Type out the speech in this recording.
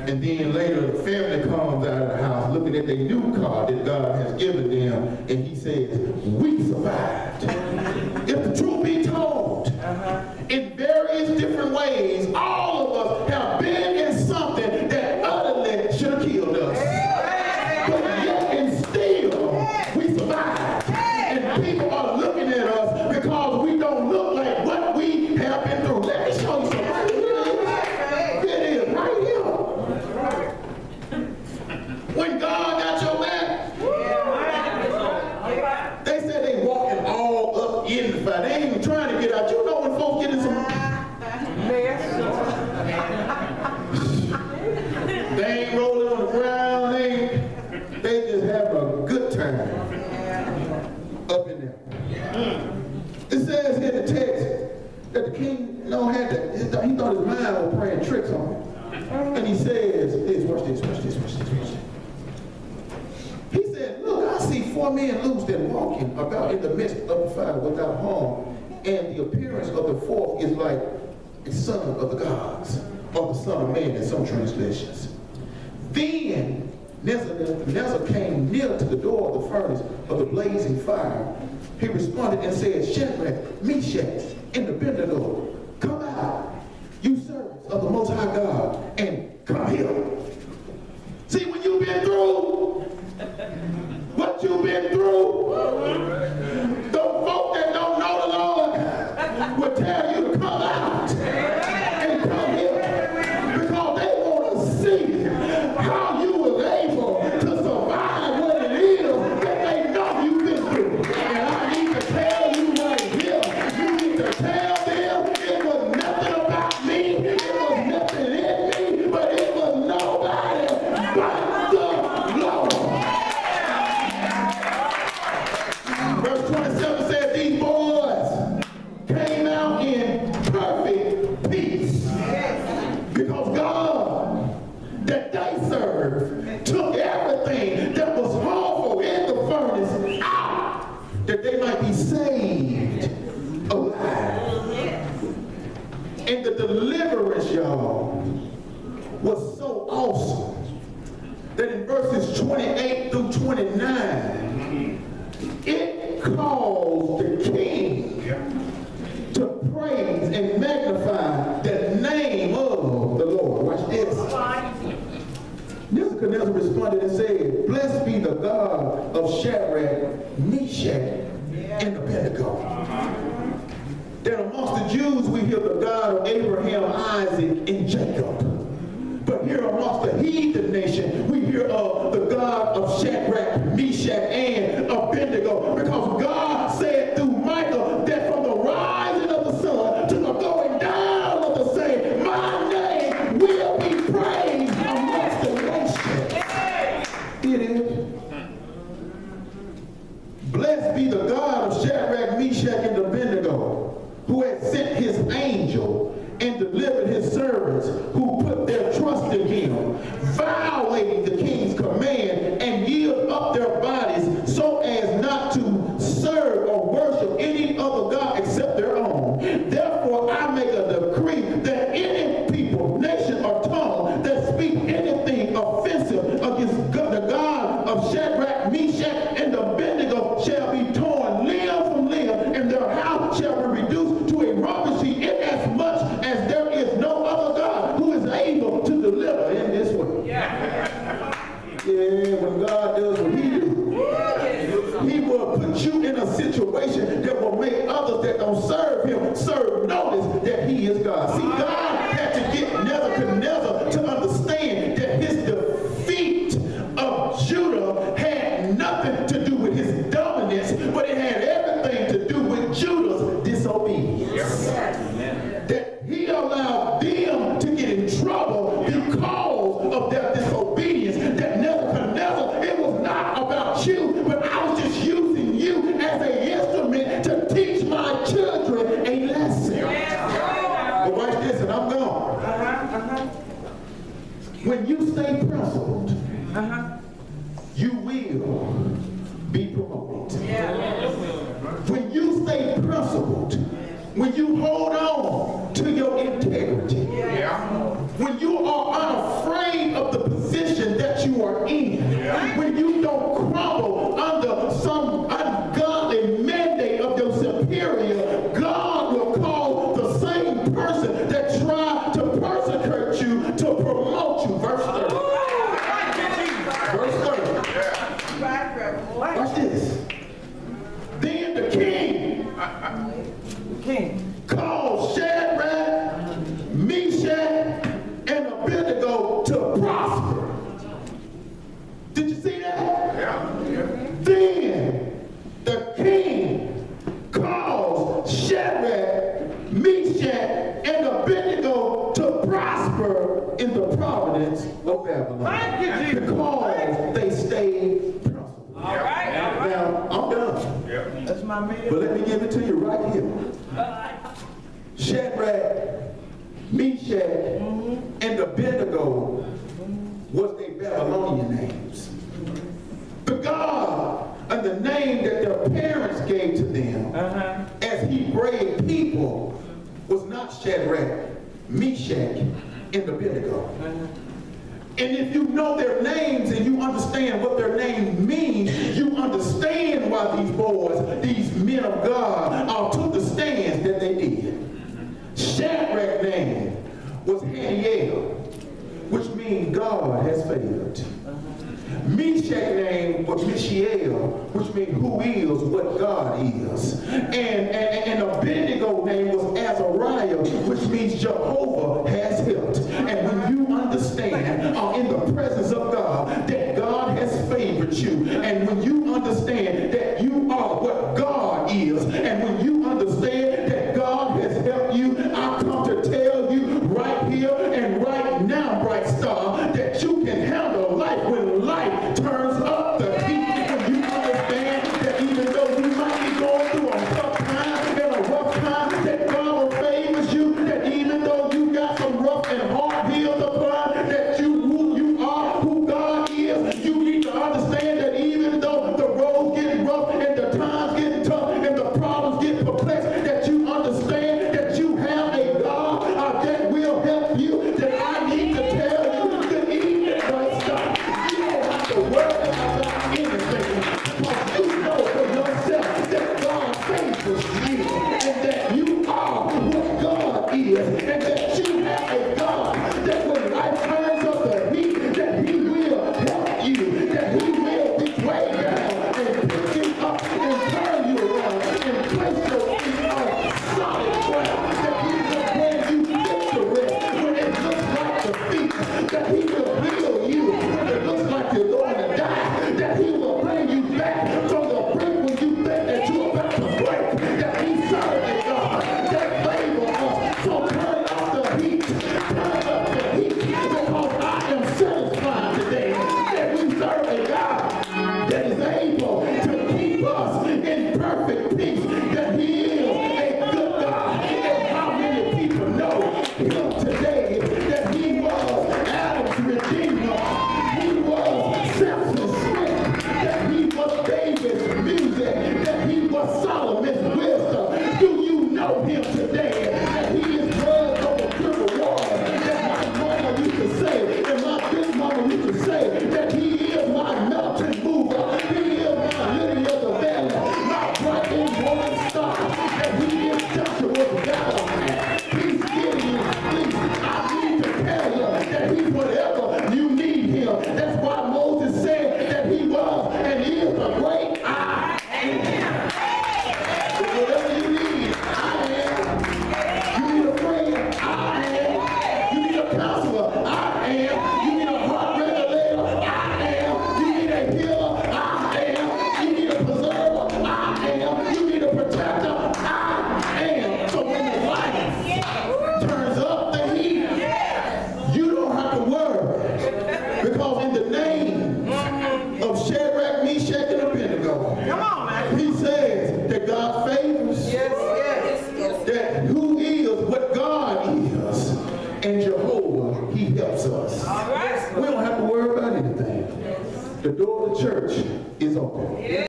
And then later the family comes out of the house looking at their new car that God has given them, and he says, we survived. If the truth be told, in various different ways, all of us have been in something that utterly should have killed us. But yet and still, we survived. And people are looking at us because we don't look like what we have been through. Let me show you something. It is right here. When God got your back, they said they walking all up in the fight. They ain't even trying to get out. You know when folks get in some mess, they ain't rolling on the ground. They just have a good time up in there. It says here in the text that the king he thought his mind was playing tricks on him. And he says, watch this. He said, look, I see 4 men loose that walking about in the midst of the fire without harm, and the appearance of the fourth is like a son of the gods, or the son of man in some translations. Then Nebuchadnezzar came near to the door of the furnace of the blazing fire. He responded and said, Shadrach, Meshach, and Abednego, come out, you servants of the Most High God, and come here. See, when you've been through what you've been through, those folk that don't know the Lord will tell you to come out and come here because they want to see how you were able to survive what it is that they know you've been through. And I need to tell you right here, you need to tell them it was nothing about me, it was nothing in me, but it was nobody but the Lord. Verse 27 says, these boys came out in perfect peace because God that they served took everything that was harmful in the furnace out that they might be saved alive. And the deliverance, y'all, was so awesome that in verses 28 through 29, it caused the king to praise and magnify the name of the Lord. Watch this. Nebuchadnezzar responded and said, blessed be the God of Shadrach, Meshach, and Abednego. That amongst the Jews we hear the God of Abraham, Isaac, and Jacob. But here amongst the heathen nation, we hear of the God of Shadrach, Meshach, and Abednego. Because God said through Michael that from the rising of the sun to the going down of the same, my name will be praised amongst the nations. It is. Blessed be the God of Shadrach, Meshach, and Abednego, who has sent his angel and delivered his servants who put their trust in him, violating the king's command and yield up their bodies so as not to serve or worship any other god except their own. Therefore I make a decree that any people, nation, or tongue that speak anything offensive against the God of Shadrach, Meshach, and Abednego shall be torn limb from limb, and their house shall be reduced to a rubbish heap, inasmuch as there is no other God who is able to deliver in this way. Yeah, when God does what he do, he will put you in a situation that will make others that don't serve him serve notice that he is God. See, God had to get Nebuchadnezzar to understand that his defeat of Judah had nothing to do with his dominance, but it had everything to do with Judah's disobedience. That he allowed them to get in trouble because of their disobedience. That Nebuchadnezzar, it was not about you, but I was just using you as an instrument to teach my children a lesson. But watch this, and I'm gone. When you stay principled, you will be promoted. When you stay principled, when you hold on to your integrity, when you are unafraid of King. Called Shadrach, Meshach, and Abednego to prosper. Did you see that? Yeah. Then the king caused Shadrach, Meshach, and Abednego to prosper in the providence of Babylon. Thank you, Jesus. Because they stayed prosperous. All right. Now, I'm done. Yeah. That's my man. But let me give it to you right here. Shadrach, Meshach, and Abednego was their Babylonian names. The God and the name that their parents gave to them as Hebrew people was not Shadrach, Meshach, and Abednego. And if you know their names and you understand what their name means, you understand why these boys, these men of God, took the stands that they did. Shadrach's name was Haniel, which means God has favored. Meshach's name was Mishael, which means who is what God is. And Abednego's name was Azariah, which means Jehovah has helped. And when you understand in the presence of God that God has favored you, and when you understand that you are what God is, and when you understand that God has helped you, I come to tell you right here and right now, bright star, that you can handle life when life turns up the heat. When you understand that even though you might be going through a tough time and a rough time, that God will favor you, that even though you got some rough and hard hills to climb, that who you are, who God is, you need to understand that even though the roads get rough and the times get tough and the problems get perplexed, that you understand that you have a God that will help you, that I need to tell you, good evening, bright star. You don't have to worry about anything, because you know for yourself that God favors you, and that you are what God is, and that you have a God that when life turns up the heat, that He will help you, that He will be way down and pick you up and turn you around and place your feet on solid ground, that He will bring you victory when it looks like defeat, that He will heal you when it looks like you're going to die, that He will bring you back from the brink when you think that you're about to break, that He serves a God that favors us. So turn up the heat, turn up the heat, because I am satisfied today that we serve a God that is able to keep us in perfect peace, that He is a good God. And how many people know Him today, that He was Adam's Redeemer, He was Samson's strength, that He was David's music, that He was Solomon's wisdom. Do you know Him today, that He is drugs on the river water, that my mama used to say, and my big mama used to say, that He is my mountain mover, He is my lily of the valley, my bright and morning star, that He is Joshua's battle axe, He's Gideon's fleece. I need to tell you that He's whatever you need Him. That's why Moses said that He was and is the great I am. Whatever you need, I am. You need a friend, I am. You need a counselor, I am. You need a heart regulator, I am. You need a healer, I am. You need a preserver, I am. You need a protector, I am. So when the light turns up the heat, you don't have to worry, because in the name of Shadrach, Meshach, and Abednego, Come on, man. He says that God favors, that who is what God is, and Jehovah, He helps us. All right. We don't have to worry about anything. The door of the church is open.